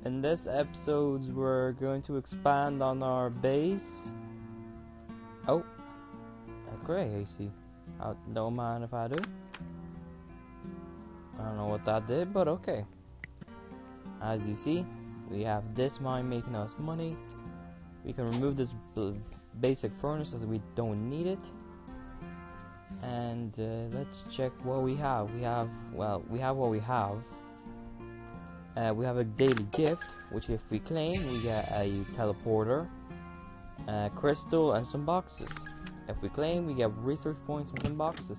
In this episode, we're going to expand on our base. Oh, great, AC. I don't mind if I do. I don't know what that did, but okay. As you see, we have this mine making us money. We can remove this basic furnace as we don't need it. And let's check what we have. We have what we have. We have a daily gift, which if we claim, we get a teleporter, a crystal, and some boxes. If we claim, we get research points and some boxes.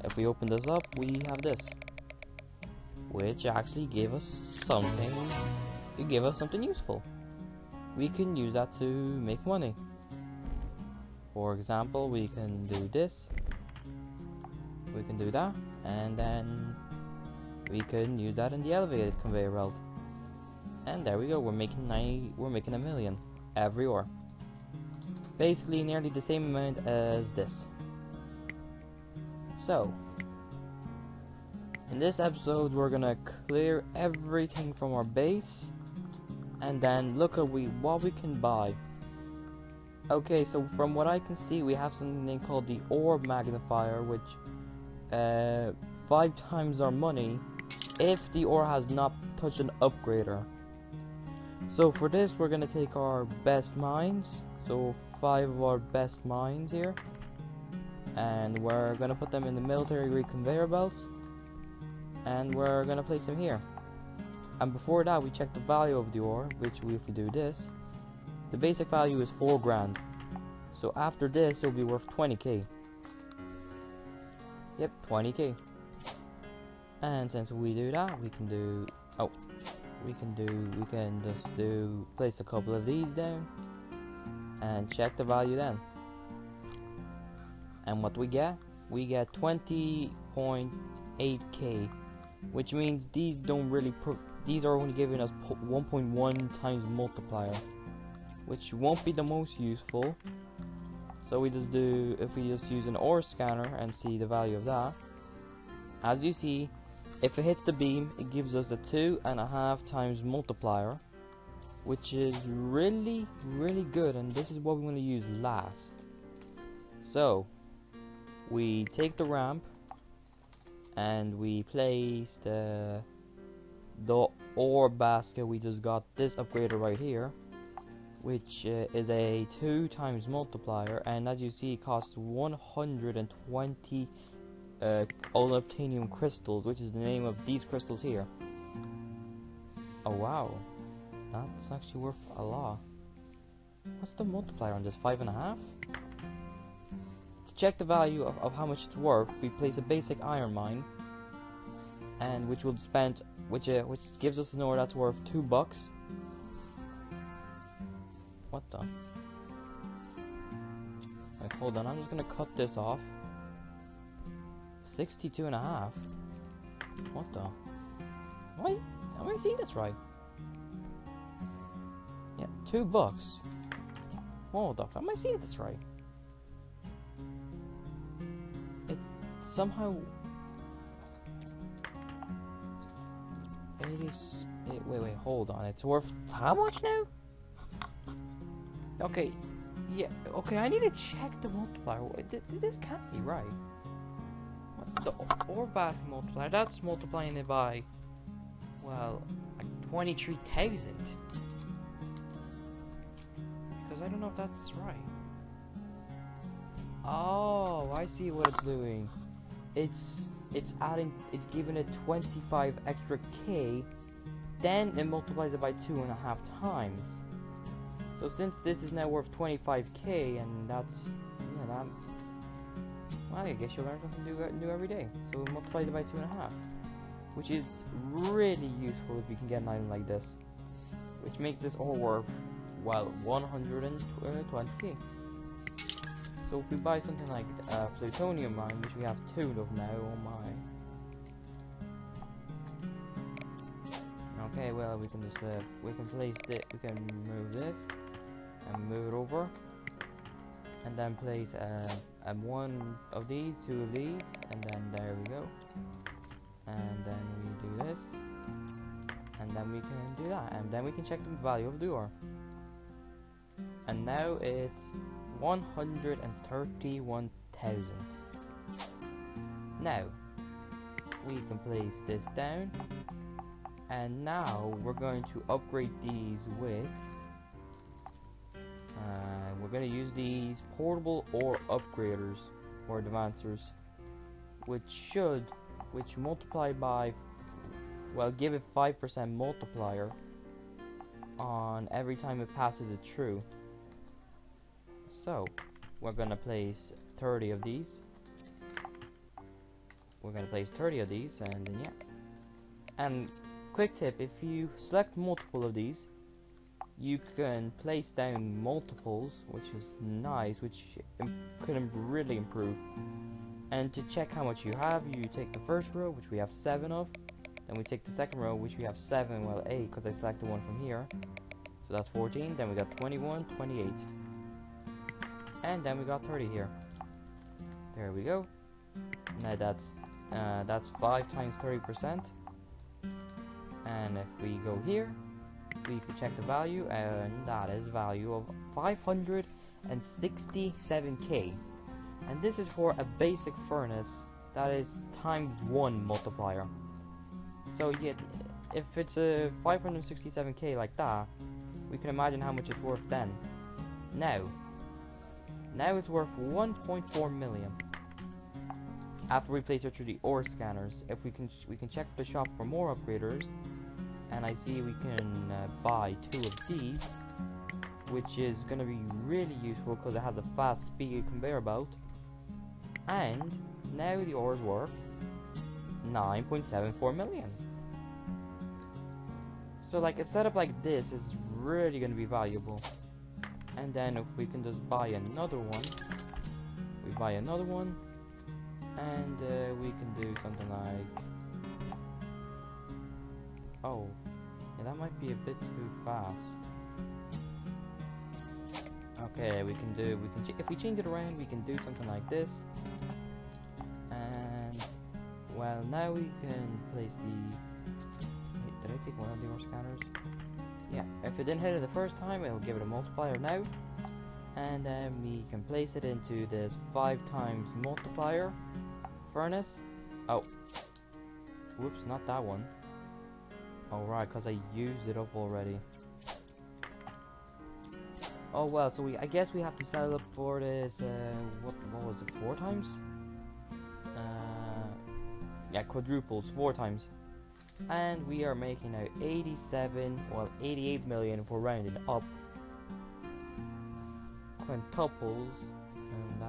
If we open this up, we have this, which actually gave us something. It gave us something useful. We can use that to make money. For example, we can do this. We can do that, and then we can use that in the elevated conveyor belt. And there we go. We're making $1 million every hour. Basically, nearly the same amount as this. So, in this episode, we're gonna clear everything from our base, and then look at what we can buy. Okay, so from what I can see, we have something called the ore magnifier, which 5 times our money if the ore has not touched an upgrader. So for this, we're gonna take our best mines, so 5 of our best mines here, and we're gonna put them in the military grade conveyor belts, and we're gonna place them here. And before that, we check the value of the ore, which if we do this, the basic value is 4 grand. So after this, it'll be worth 20k. Yep, 20k. And since we do that, we can just place a couple of these down and check the value then. And what we get 20.8k, which means these are only giving us 1.1 times multiplier, which won't be the most useful. So if we just use an ore scanner and see the value of that, as you see, if it hits the beam, it gives us a 2.5 times multiplier, which is really, really good, and this is what we want to use last. So, we take the ramp, and we place the ore basket. We just got this upgrader right here, which is a 2 times multiplier, and as you see, it costs 120 unobtainium crystals, which is the name of these crystals here. Oh wow, that's actually worth a lot. What's the multiplier on this? 5.5? To check the value of how much it's worth, we place a basic iron mine, and which gives us an ore that's worth $2. What the? Wait, hold on, I'm just gonna cut this off. 62.5. What the? Am I seeing this right? Yeah, $2. Hold up, am I seeing this right? It somehow. Wait, hold on. It's worth how much now? Okay, yeah, okay, I need to check the multiplier. This can't be right. The ore basket multiplier, that's multiplying it by, well, like 23,000. Because I don't know if that's right. Oh, I see what it's doing. It's giving it 25 extra K, then it multiplies it by 2.5 times. So since this is now worth 25k, and that's, well, I guess you'll learn something new every day. So we multiply it by 2.5, which is really useful if you can get an item like this, which makes this all worth, well, 120k. So if we buy something like plutonium mine, which we have 2 of now, oh my. Okay, well, we can just we can move this and move it over, and then place 1 of these, 2 of these, and then there we go. And then we do this, And then we can do that, and then we can check the value of the ore. And now it's 131,000. Now we can place this down, and now we're going to upgrade these with we're going to use these portable ore upgraders or advancers, which multiply by, well, give it 5% multiplier on every time it passes it through. So we're going to place 30 of these. We're going to place 30 of these, and then yeah. And quick tip, if you select multiple of these, you can place down multiples, which is nice, which could really improve. And to check how much you have, you take the first row, which we have 7 of, then we take the second row, which we have 7, well 8, because I selected one from here, so that's 14, then we got 21, 28, and then we got 30 here. There we go. Now that's 5 times 30%, and if we go here, we can check the value, and that is value of 567k, and this is for a basic furnace that is times 1 multiplier. So yeah, if it's a 567k like that, we can imagine how much it's worth then. Now it's worth 1.4 million. After we place it through the ore scanners, if we can check the shop for more upgraders, and I see we can buy 2 of these, which is going to be really useful because it has a fast speed conveyor belt. And now the ore is worth 9.74 million. So like a setup like this is really going to be valuable. And then if we can just buy another one, we buy another one, and we can do something like, oh, yeah, that might be a bit too fast. Okay, if we change it around, we can do something like this. And well, now we can place the, wait, did I take one of the ore scanners? Yeah, if it didn't hit it the first time, it'll give it a multiplier now. And then we can place it into this 5 times multiplier furnace. Oh, whoops, not that one. Alright, because I used it up already. Oh well, so I guess we have to settle up for this, what was it, 4 times? Yeah, quadruples, 4 times. And we are making now 88 million if we're rounding up. Quintuples, and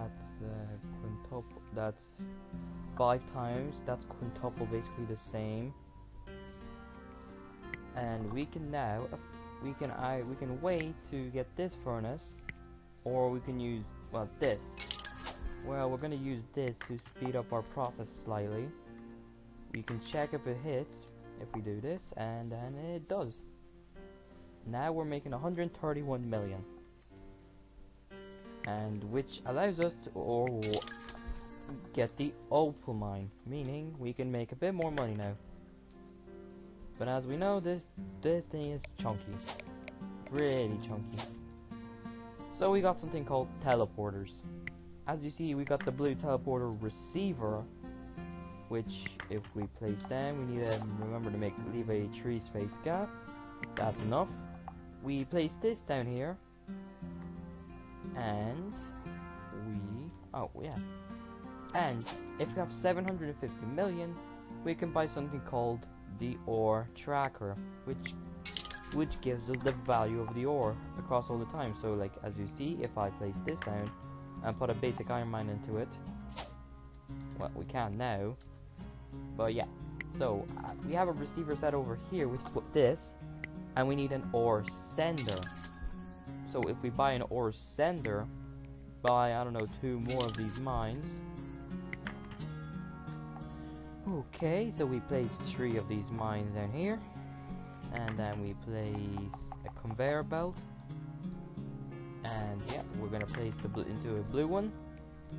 that's 5 times, that's quintuple, basically the same. And we can now, we can wait to get this furnace, or we can use, well, this. Well, we're gonna use this to speed up our process slightly. We can check if it hits, if we do this, and then it does. Now we're making 131 million. And which allows us to get the opal mine, meaning we can make a bit more money now. But as we know, this thing is chunky, really chunky. So we got something called teleporters. As you see, we got the blue teleporter receiver, which if we place down, we need to remember to leave a 3 space gap. That's enough. We place this down here, and and if we have 750 million, we can buy something called the ore tracker, which gives us the value of the ore across all the time. So like, as you see, if I place this down and put a basic iron mine into it, well, we can now, but yeah. So we have a receiver set over here, which is this, and we need an ore sender. So if we buy an ore sender, buy, I don't know, 2 more of these mines. Okay, so we place 3 of these mines down here, and then we place a conveyor belt, and yeah, we're gonna place into a blue one.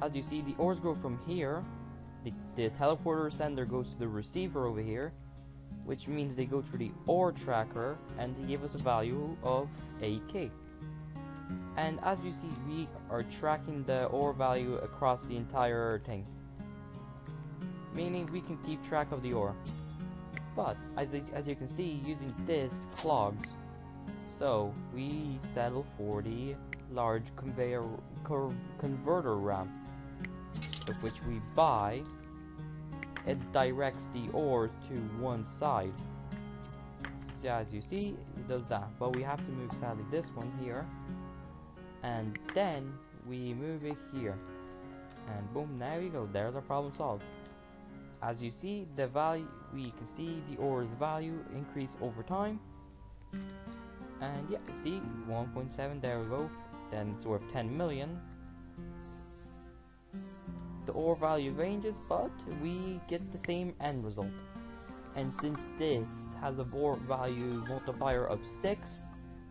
As you see, the ores go from here, the teleporter sender goes to the receiver over here, which means they go through the ore tracker and they give us a value of 8k. And as you see, we are tracking the ore value across the entire thing, meaning we can keep track of the ore. But as you can see, using this clogs, so we settle for the large converter ramp, of which we buy. It directs the ore to one side. So as you see, it does that. But we have to move, sadly, this one here, and then we move it here, and boom, there we go. There's our problem solved. As you see, the value, we can see the ore's value increase over time. And yeah, see, 1.7, there we go. Then it's worth 10 million. The ore value ranges, but we get the same end result. And since this has a ore value multiplier of 6,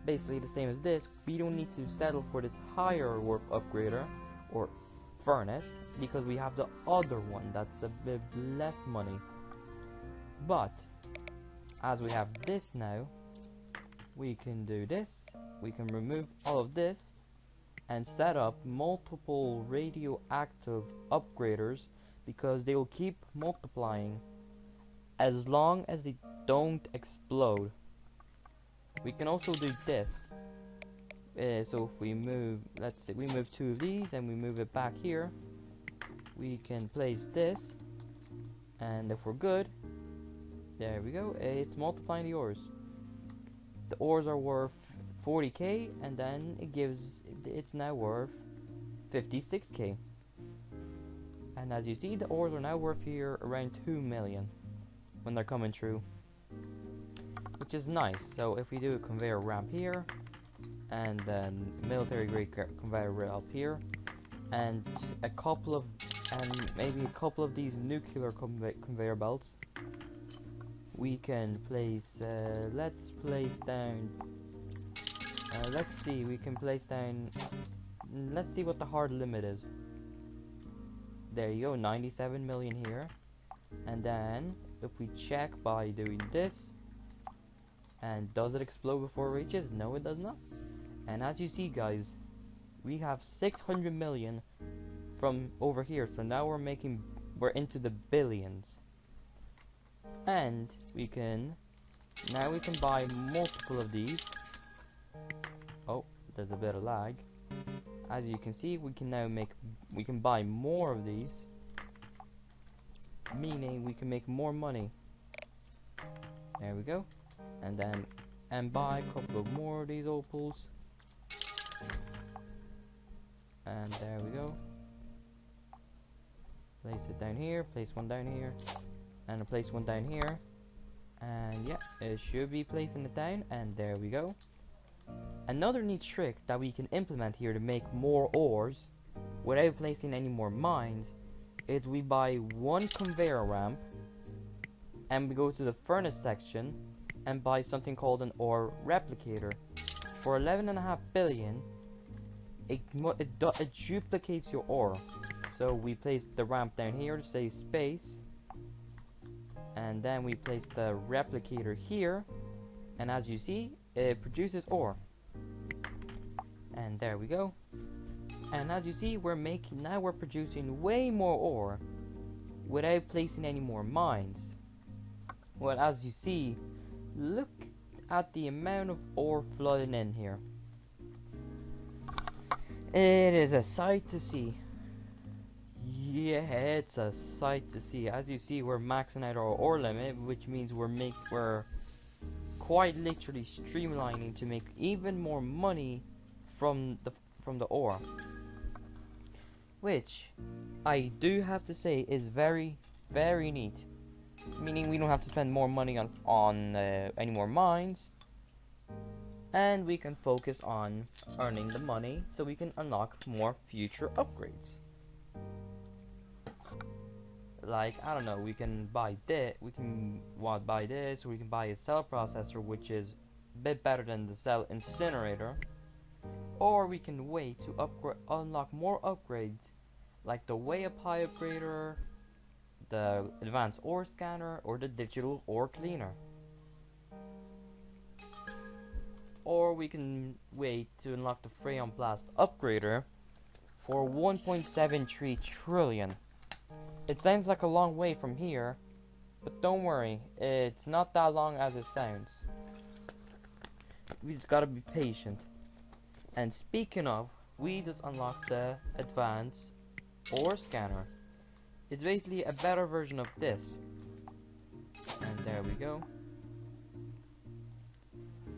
basically the same as this, we don't need to settle for this higher warp upgrader or furnace, because we have the other one that's a bit less money. But as we have this now, we can do this. We can remove all of this and set up multiple radioactive upgraders, because they will keep multiplying as long as they don't explode. We can also do this. So if we move, let's say we move 2 of these and we move it back here, we can place this, and if we're good, there we go, it's multiplying the ores. The ores are worth 40k, and then it's now worth 56k. And as you see, the ores are now worth here around 2 million when they're coming through, which is nice. So if we do a conveyor ramp here, and then military grade conveyor rail up here, and maybe a couple of these nuclear conveyor belts, we can place, let's place down, let's see, we can place down, let's see what the hard limit is. There you go, 97 million here. And then if we check by doing this, and does it explode before it reaches? No, it does not. And as you see, guys, we have 600 million from over here, so now we're into the billions. And we can buy multiple of these. Oh, there's a bit of lag. As you can see, we can buy more of these, meaning we can make more money. There we go. And buy a couple of more of these opals. And there we go. Place it down here, place one down here, and place one down here. And yeah, it should be placing it down, and there we go. Another neat trick that we can implement here to make more ores without placing any more mines is we buy one conveyor ramp and we go to the furnace section and buy something called an ore replicator. For 11.5 billion, it duplicates your ore. So we place the ramp down here to save space, and then we place the replicator here, and as you see, it produces ore. And there we go. And as you see, now we're producing way more ore without placing any more mines. Well, as you see, look at the amount of ore flooding in here. It is a sight to see. Yeah, it's a sight to see. As you see, we're maxing out our ore limit, which means we're quite literally streamlining to make even more money from the ore, which I do have to say is very, very neat. Meaning we don't have to spend more money on any more mines, and we can focus on earning the money so we can unlock more future upgrades. Like, I don't know, we can buy this, buy this, or we can buy a cell processor, which is a bit better than the cell incinerator, or we can wait to unlock more upgrades like the way up high upgrader, the advanced ore scanner or the digital ore cleaner. Or we can wait to unlock the Freon Blast upgrader for 1.73 trillion. It sounds like a long way from here, but don't worry, it's not that long as it sounds. We just gotta be patient. And speaking of, we just unlocked the advanced ore scanner. It's basically a better version of this. And there we go.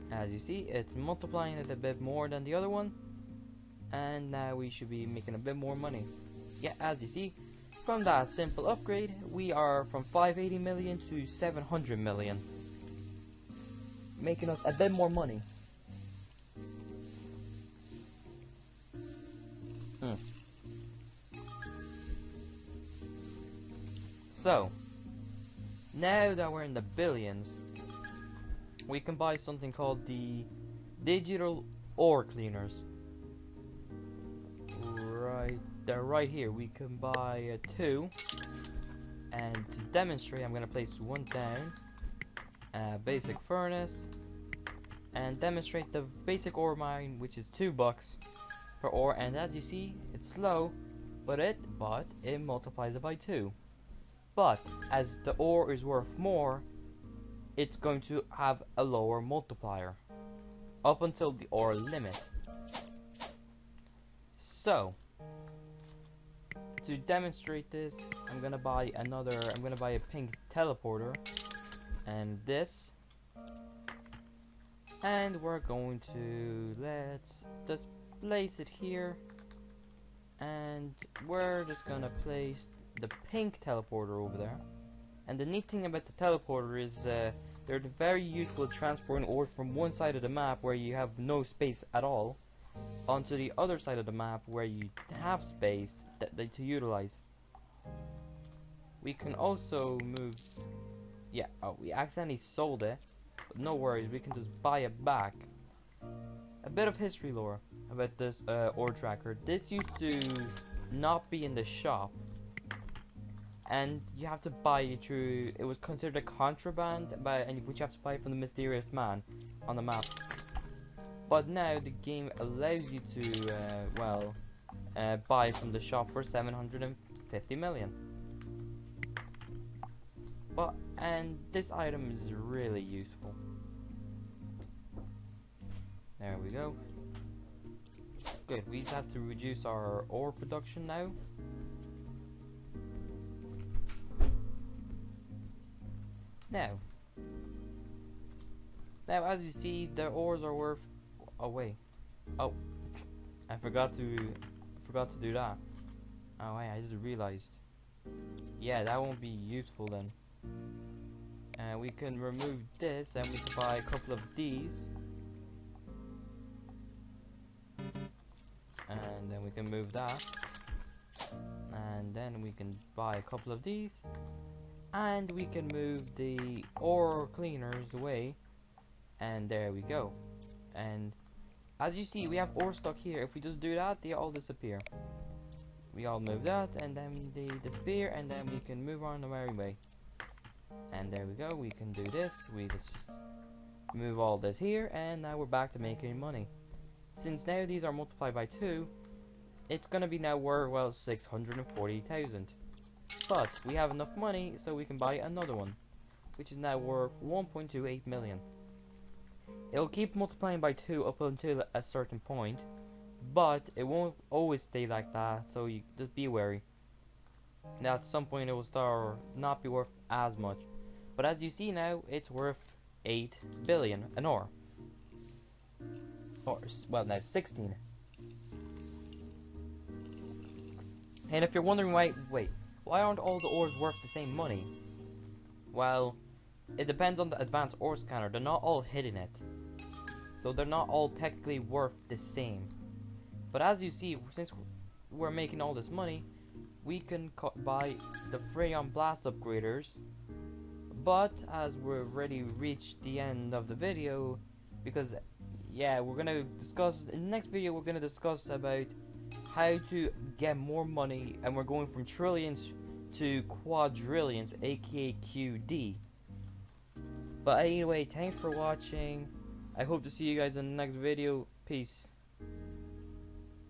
As you see, it's multiplying it a bit more than the other one. And now we should be making a bit more money. Yeah, as you see, from that simple upgrade, we are from 580 million to 700 million. Making us a bit more money. So, now that we're in the billions, we can buy something called the digital ore cleaners. Right, they're right here. We can buy 2, and to demonstrate, I'm gonna place 1 down, basic furnace, and demonstrate the basic ore mine, which is $2 per ore. And as you see, it's slow, but it multiplies it by 2. But as the ore is worth more, it's going to have a lower multiplier up until the ore limit. So to demonstrate this, I'm gonna buy a pink teleporter and this, and we're going to let's just place it here, and we're just gonna place the pink teleporter over there. And the neat thing about the teleporter is they're very useful at transporting ore from one side of the map where you have no space at all onto the other side of the map where you have space to utilize. We can also move, we accidentally sold it, but no worries, we can just buy it back. A bit of history lore about this ore tracker. This used to not be in the shop, and you have to buy it through, it was considered a contraband, which you have to buy from the mysterious man on the map. But now the game allows you to, buy from the shop for 750 million. And this item is really useful. There we go. Good, we just have to reduce our ore production now. Now, as you see, the ores are worth. Oh wait. Oh, I forgot to do that. Oh wait, I just realized. Yeah, that won't be useful then. And we can remove this, and we can buy a couple of these. And then we can move that. And then we can buy a couple of these. And we can move the ore cleaners away, and there we go. And as you see, we have ore stock here. If we just do that, they all disappear. We all move that, and then they disappear, and then we can move on the merry way. And there we go, we can do this. We just move all this here, and now we're back to making money. Since now these are multiplied by 2, it's gonna be now worth, well, 640,000. But we have enough money so we can buy another one, which is now worth 1.28 million. It'll keep multiplying by 2 up until a certain point, but it won't always stay like that, so you just be wary. Now at some point it will start not be worth as much. But as you see now, it's worth 8 billion an ore. Or, well, now 16. And if you're wondering why aren't all the ores worth the same money? Well, it depends on the advanced ore scanner. They're not all hidden it, so they're not all technically worth the same. But as you see, since we're making all this money, we can buy the Freon Blast upgraders. But as we've already reached the end of the video, because we're gonna discuss in the next video, we're gonna discuss about how to get more money, and we're going from trillions to quadrillions, aka QD. But anyway, thanks for watching. I hope to see you guys in the next video. Peace.